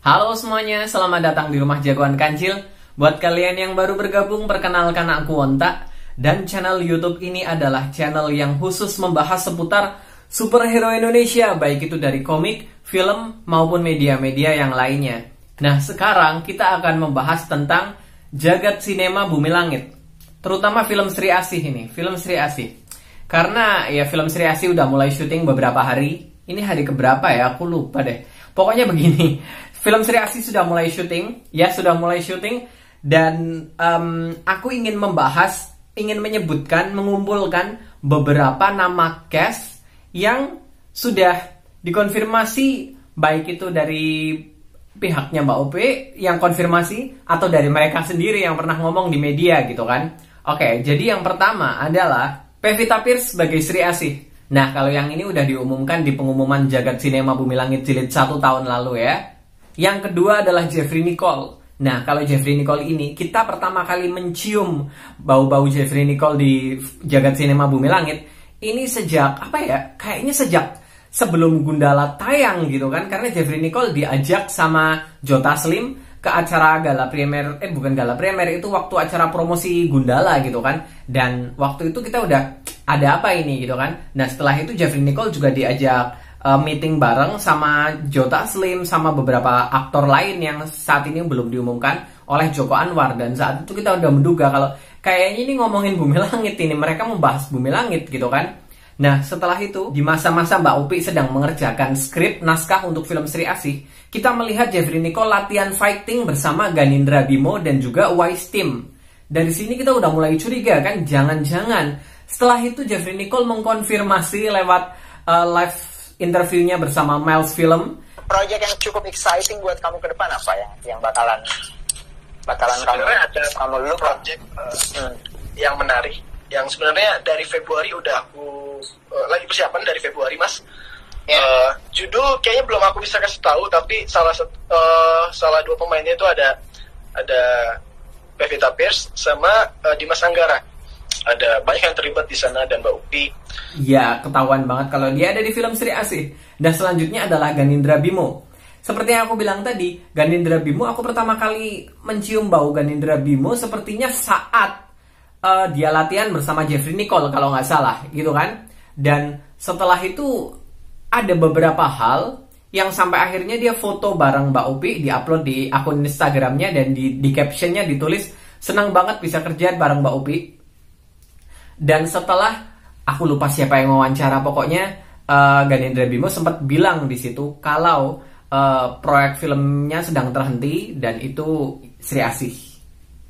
Halo semuanya, selamat datang di Rumah Jagoan Kancil. Buat kalian yang baru bergabung, perkenalkan aku Onta. Dan channel YouTube ini adalah channel yang khusus membahas seputar superhero Indonesia, baik itu dari komik, film, maupun media-media yang lainnya. Nah, sekarang kita akan membahas tentang jagat sinema Bumi Langit, terutama film Sri Asih ini, film Sri Asih. Karena ya film Sri Asih udah mulai syuting beberapa hari. Ini hari keberapa ya? Aku lupa deh. Pokoknya begini, film Sri Asih sudah mulai syuting, dan aku ingin membahas, ingin menyebutkan, mengumpulkan beberapa nama cast yang sudah dikonfirmasi, baik itu dari pihaknya Mbak Ope yang konfirmasi atau dari mereka sendiri yang pernah ngomong di media gitu kan. Oke, jadi yang pertama adalah Pevita Pierce sebagai Sri Asih. Nah, kalau yang ini udah diumumkan di pengumuman Jagat Sinema Bumi Langit Jilid 1 tahun lalu ya. Yang kedua adalah Jeffrey Nicole. Nah, kalau Jeffrey Nicole ini, kita pertama kali mencium bau-bau Jeffrey Nicole di Jagat Sinema Bumi Langit ini sejak, kayaknya sejak sebelum Gundala tayang gitu kan. Karena Jeffrey Nicole diajak sama Joe Taslim ke acara gala premier, bukan gala premier, itu waktu acara promosi Gundala gitu kan. Dan waktu itu kita udah, ada apa ini gitu kan. Nah, setelah itu Jeffrey Nicole juga diajak meeting bareng sama Joe Taslim sama beberapa aktor lain yang saat ini belum diumumkan oleh Joko Anwar. Dan saat itu kita udah menduga kalau kayaknya ini ngomongin Bumi Langit ini, mereka membahas Bumi Langit gitu kan. Nah, setelah itu di masa-masa Mbak Upi sedang mengerjakan skrip naskah untuk film Sri Asih, kita melihat Jeffrey Nicole latihan fighting bersama Ganindra Bimo dan juga Wise Team. Dari sini kita udah mulai curiga kan, jangan-jangan setelah itu Jeffrey Nicole mengkonfirmasi lewat live interviewnya bersama Miles Film. Project yang cukup exciting buat kamu ke depan apa yang bakalan sebenarnya kamu look project yang menarik, yang sebenarnya dari Februari udah aku lagi persiapan dari Februari, Mas. Judul kayaknya belum aku bisa kasih tahu, tapi salah dua pemainnya itu ada Pevita Pierce sama Dimas Anggara. Ada banyak yang terlibat di sana dan Mbak Upi. Ya, ketahuan banget kalau dia ada di film Sri Asih. Dan selanjutnya adalah Ganindra Bimo. Seperti yang aku bilang tadi, Ganindra Bimo, aku pertama kali mencium bau Ganindra Bimo sepertinya saat dia latihan bersama Jeffrey Nicole kalau nggak salah, gitu kan. Dan setelah itu ada beberapa hal yang sampai akhirnya dia foto bareng Mbak Upi, diupload di akun Instagramnya, dan di captionnya ditulis, senang banget bisa kerja bareng Mbak Upi. Dan setelah, aku lupa siapa yang wawancara, pokoknya Ganindra Bimo sempat bilang di situ kalau proyek filmnya sedang terhenti dan itu Sri Asih.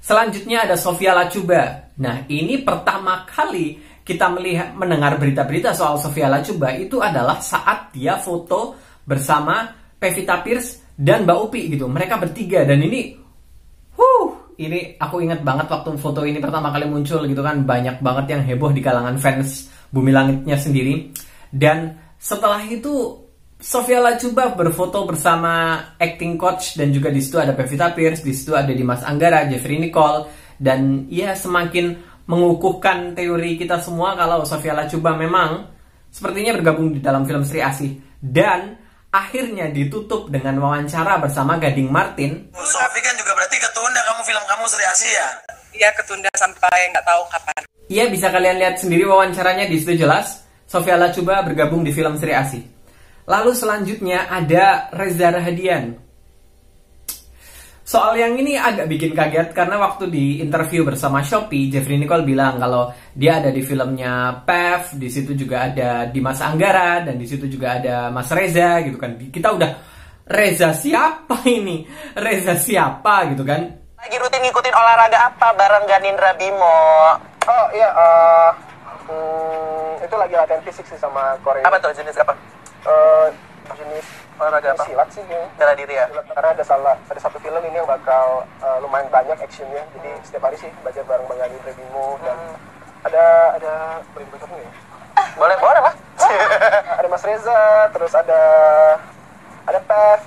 Selanjutnya ada Sofia Latjuba. Nah, ini pertama kali kita mendengar berita-berita soal Sofia Latjuba itu adalah saat dia foto bersama Pevita Pierce dan Mbak Upi gitu. Mereka bertiga, dan ini aku ingat banget waktu foto ini pertama kali muncul gitu kan, banyak banget yang heboh di kalangan fans Bumi Langitnya sendiri. Dan setelah itu Sofia Latjuba berfoto bersama acting coach, dan juga di situ ada Pevita Pierce, di situ ada Dimas Anggara, Jeffrey Nicole, dan ya semakin mengukuhkan teori kita semua kalau Sofia Latjuba memang sepertinya bergabung di dalam film Sri Asih. Dan akhirnya ditutup dengan wawancara bersama Gading Martin. Sofi kan juga berarti ketunda film kamu Sri Asih ya? Iya, ketunda sampai nggak tahu kapan. Iya, bisa kalian lihat sendiri wawancaranya, di situ jelas Sofia Latjuba bergabung di film Sri Asih. Lalu selanjutnya ada Reza Rahadian. Soal yang ini agak bikin kaget karena waktu di interview bersama Shopee, Jeffrey Nicole bilang kalau dia ada di filmnya Pev, di situ juga ada Dimas Anggara, dan di situ juga ada Mas Reza gitu kan. Kita udah, Reza siapa ini? Reza siapa gitu kan? Lagi rutin ngikutin olahraga apa bareng Ganindra Bimo? Oh iya, itu lagi latihan fisik sih sama Korea. Apa tuh, jenis apa? Jenis Olahraga apa? silat sih ya. Bela diri ya? Karena ada satu film ini yang bakal lumayan banyak actionnya. Jadi setiap hari sih belajar bareng Bang Ganindra Bimo, dan ada boleh bocor nih? Boleh lah. Ada Mas Reza, terus ada Pev.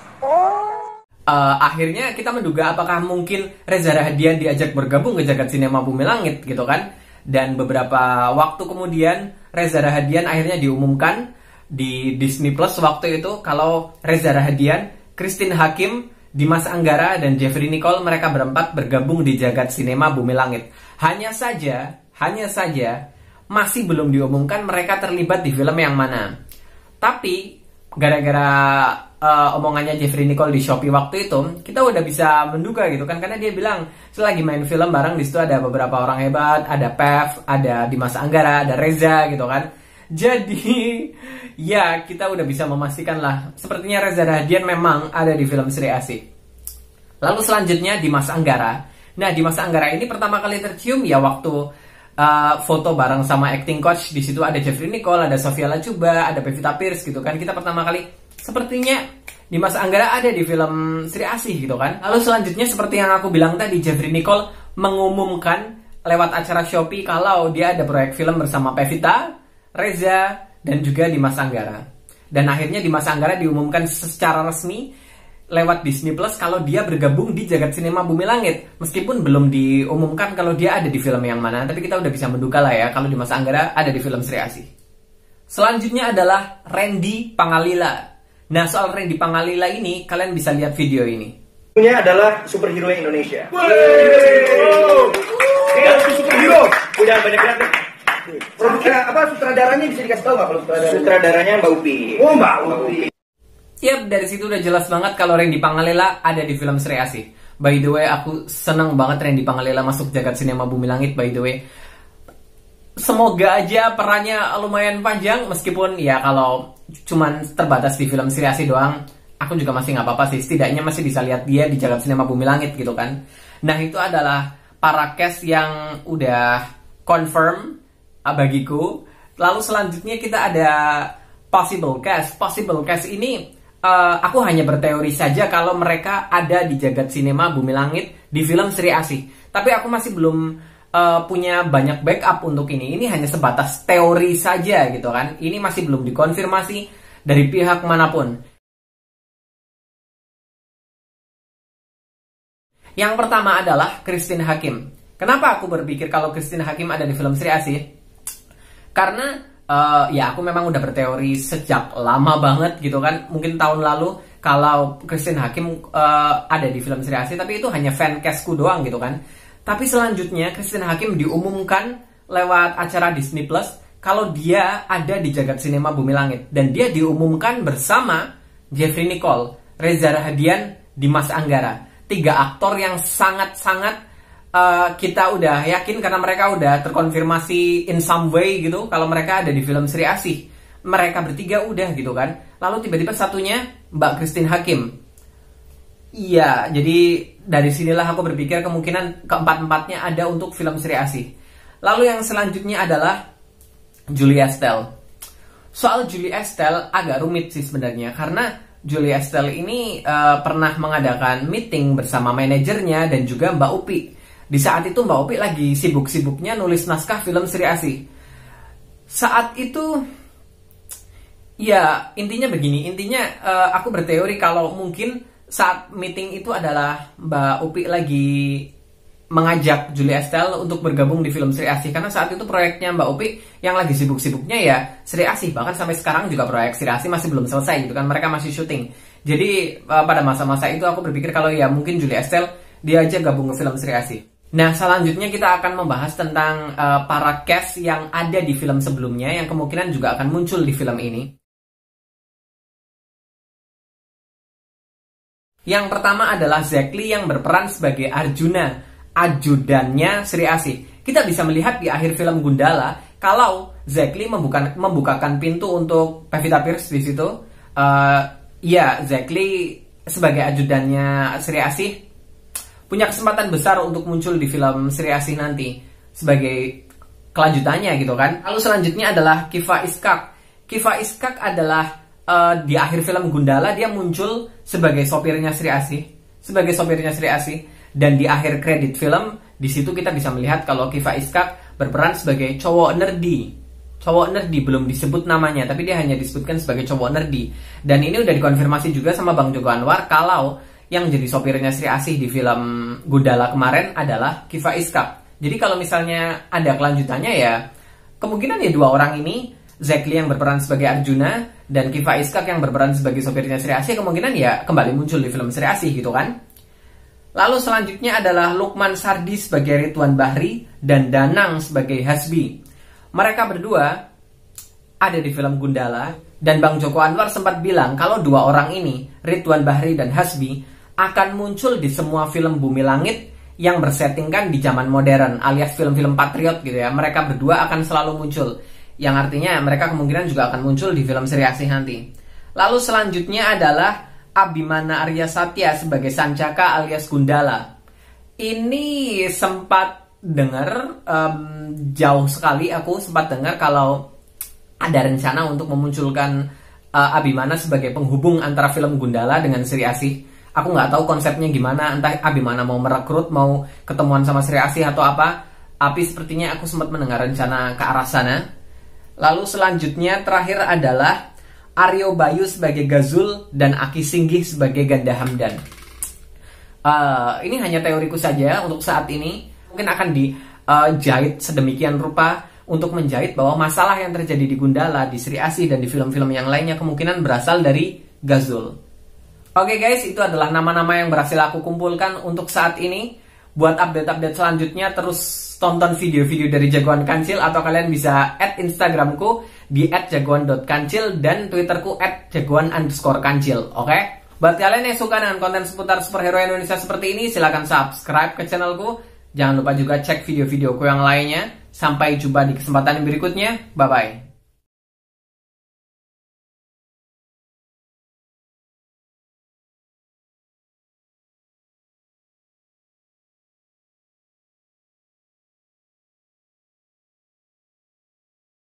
Akhirnya kita menduga apakah mungkin Reza Rahadian diajak bergabung ke Jagat Sinema Bumi Langit gitu kan. Dan beberapa waktu kemudian Reza Rahadian akhirnya diumumkan di Disney Plus waktu itu kalau Reza Rahadian, Christine Hakim, Dimas Anggara dan Jeffrey Nicole, mereka berempat bergabung di jagat sinema Bumi Langit. Hanya saja masih belum diumumkan mereka terlibat di film yang mana. Tapi gara-gara omongannya Jeffrey Nicole di Shopee waktu itu, kita udah bisa menduga gitu kan, karena dia bilang selagi main film bareng di situ ada beberapa orang hebat, ada Pev, ada Dimas Anggara, ada Reza gitu kan. Jadi ya kita udah bisa memastikan lah, sepertinya Reza Rahadian memang ada di film Sri Asih. Lalu selanjutnya Dimas Anggara. Nah, Dimas Anggara ini pertama kali tercium ya waktu foto bareng sama acting coach. Di situ ada Jeffrey Nicole, ada Sofia Lachuba, ada Pevita Pierce gitu kan. Kita pertama kali sepertinya Dimas Anggara ada di film Sri Asih gitu kan. Lalu selanjutnya seperti yang aku bilang tadi, Jeffrey Nicole mengumumkan lewat acara Shopee kalau dia ada proyek film bersama Pevita, Reza, dan juga Dimas Anggara. Dan akhirnya Dimas Anggara diumumkan secara resmi lewat Disney Plus kalau dia bergabung di jagat sinema Bumi Langit. Meskipun belum diumumkan kalau dia ada di film yang mana, tapi kita udah bisa menduga lah ya kalau Dimas Anggara ada di film Sri Asih. Selanjutnya adalah Randy Pangalila. Nah, soal Randy Pangalila ini kalian bisa lihat video ini. Ini adalah superhero Indonesia. Superhero udah banyak kreatif. Sutradaranya bisa dikasih tahu nggak kalau sutradaranya? Sutradaranya Mbak Upi. Oh, Mbak Upi. Yap, dari situ udah jelas banget kalau Randy Pangalila ada di film Sri Asih. By the way, aku seneng banget Randy Pangalila masuk jagat sinema Bumi Langit, by the way. Semoga aja perannya lumayan panjang, meskipun ya kalau cuman terbatas di film Sri Asih doang, aku juga masih nggak apa-apa sih. Setidaknya masih bisa lihat dia di jagat sinema Bumi Langit gitu kan. Nah, itu adalah para cast yang udah confirm bagiku. Lalu selanjutnya kita ada possible cast. Possible cast ini aku hanya berteori saja kalau mereka ada di jagat sinema Bumi Langit di film Sri Asih. Tapi aku masih belum punya banyak backup untuk ini. Ini hanya sebatas teori saja gitu kan. Ini masih belum dikonfirmasi dari pihak manapun. Yang pertama adalah Christine Hakim. Kenapa aku berpikir kalau Christine Hakim ada di film Sri Asih? Karena ya aku memang udah berteori sejak lama banget gitu kan. Mungkin tahun lalu kalau Christine Hakim ada di film Sri Asih, tapi itu hanya fan castku doang gitu kan. Tapi selanjutnya Christine Hakim diumumkan lewat acara Disney Plus kalau dia ada di jagat sinema Bumi Langit. Dan dia diumumkan bersama Jeffrey Nicole, Reza Rahadian, Dimas Anggara. 3 aktor yang sangat-sangat kita udah yakin karena mereka udah terkonfirmasi in some way gitu kalau mereka ada di film Sri Asih. Mereka bertiga udah gitu kan. Lalu tiba-tiba satunya Mbak Christine Hakim. Iya, jadi dari sinilah aku berpikir kemungkinan keempat-empatnya ada untuk film Sri Asih. Lalu yang selanjutnya adalah Julie Estelle. Soal Julie Estelle agak rumit sih sebenarnya, karena Julie Estelle ini pernah mengadakan meeting bersama manajernya dan juga Mbak Upi. Di saat itu Mbak Upi lagi sibuk-sibuknya nulis naskah film Sri Asih. Saat itu, ya intinya begini, aku berteori kalau mungkin saat meeting itu adalah Mbak Upi lagi mengajak Julie Estelle untuk bergabung di film Sri Asih. Karena saat itu proyeknya Mbak Upi yang lagi sibuk-sibuknya ya Sri Asih. Bahkan sampai sekarang juga proyek Sri Asih masih belum selesai gitu kan, mereka masih syuting. Jadi pada masa-masa itu aku berpikir kalau ya mungkin Julie Estelle diajak gabung ke film Sri Asih. Nah, selanjutnya kita akan membahas tentang para cast yang ada di film sebelumnya yang kemungkinan juga akan muncul di film ini. Yang pertama adalah Zack Lee yang berperan sebagai Arjuna, ajudannya Sri Asih. Kita bisa melihat di akhir film Gundala kalau Zack Lee membukakan pintu untuk Pevita Pierce di situ. Ya, Zack Lee sebagai ajudannya Sri Asih punya kesempatan besar untuk muncul di film Sri Asih nanti sebagai kelanjutannya gitu kan. Lalu selanjutnya adalah Kiva Iskak. Kiva Iskak adalah di akhir film Gundala dia muncul sebagai sopirnya Sri Asih, dan di akhir kredit film di situ kita bisa melihat kalau Kiva Iskak berperan sebagai cowok nerdy belum disebut namanya, tapi dia hanya disebutkan sebagai cowok nerdy. Dan ini udah dikonfirmasi juga sama Bang Joko Anwar kalau yang jadi sopirnya Sri Asih di film Gundala kemarin adalah Kiva Iskak. Jadi kalau misalnya ada kelanjutannya ya kemungkinan ya 2 orang ini Zack Lee yang berperan sebagai Arjuna, dan Kiva Iskak yang berperan sebagai sopirnya Sri Asih kemungkinan ya kembali muncul di film Sri Asih gitu kan. Lalu selanjutnya adalah Lukman Sardi sebagai Ridwan Bahri dan Danang sebagai Hasbi. Mereka berdua ada di film Gundala, dan Bang Joko Anwar sempat bilang kalau dua orang ini, Ridwan Bahri dan Hasbi, akan muncul di semua film Bumi Langit yang bersettingkan di zaman modern alias film-film patriot gitu ya. Mereka berdua akan selalu muncul, yang artinya mereka kemungkinan juga akan muncul di film Sri Asih nanti. Lalu selanjutnya adalah Abimana Arya Satya sebagai Sancaka alias Gundala. Ini sempat dengar, jauh sekali aku sempat dengar kalau ada rencana untuk memunculkan Abimana sebagai penghubung antara film Gundala dengan Sri Asih. Aku nggak tahu konsepnya gimana, entah Abimana mau merekrut, mau ketemuan sama Sri Asih atau apa. Tapi sepertinya aku sempat mendengar rencana ke arah sana. Lalu selanjutnya terakhir adalah Aryo Bayu sebagai Gazul dan Aki Singgih sebagai Ganda Hamdan. Ini hanya teoriku saja untuk saat ini. Mungkin akan dijahit sedemikian rupa untuk menjahit bahwa masalah yang terjadi di Gundala, di Sri Asih, dan di film-film yang lainnya kemungkinan berasal dari Gazul. Oke guys, itu adalah nama-nama yang berhasil aku kumpulkan untuk saat ini. Buat update-update selanjutnya terus tonton video-video dari Jagoan Kancil, atau kalian bisa add Instagramku di @jagoan.kancil dan Twitterku @jagoan_kancil. Oke? Buat kalian yang suka dengan konten seputar superhero Indonesia seperti ini, silahkan subscribe ke channelku. Jangan lupa juga cek video-videoku yang lainnya. Sampai jumpa di kesempatan berikutnya. Bye-bye.